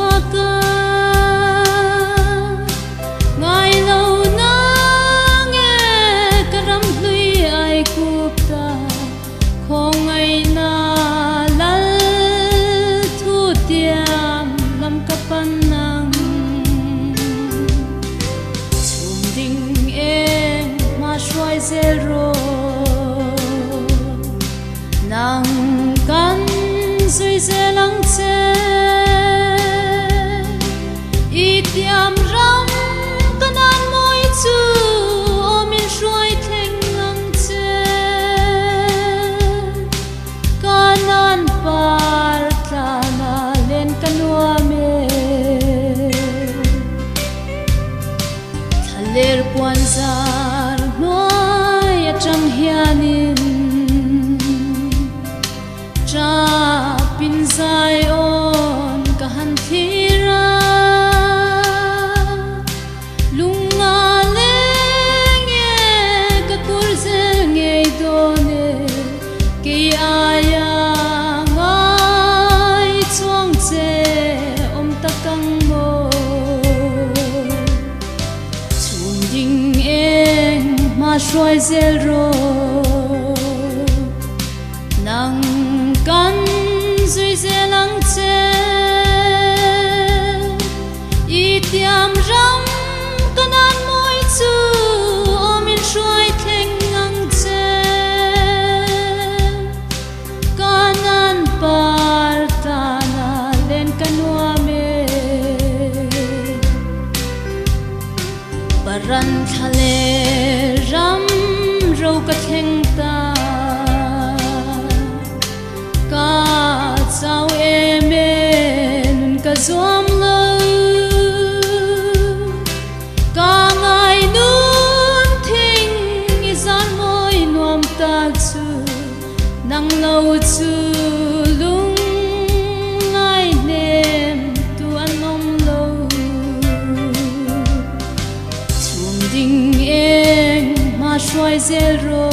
xóa ca ngày lâu na nghe cả rắm lui ai cúp ta không ngày na lal thu tiam lam kapan nang chum ding em ma shwai zero nang kan zui ze lang che itiam ram kanan moi chu omin shwai theng lang che kanan par thana len kanwa me thaler puan zar noi atang hianin cha pin zai on ka han thira lunga le nge ka kur ze nge do ne ke aya ngai chuang che om takang mo chum ding eng ma shwai zel ro nang kan zui ze lang che itiam ram kanan moi chu omin shwai theng lang che kanan par tana len kanwa me paran thale ram ro ka theng ta ka sao em nun ka zoom lo ka ngai nun thing izan moi nuam tak chu nang lo chu lung ngai nem tu anom lo chum ding eng ma shwai zel ro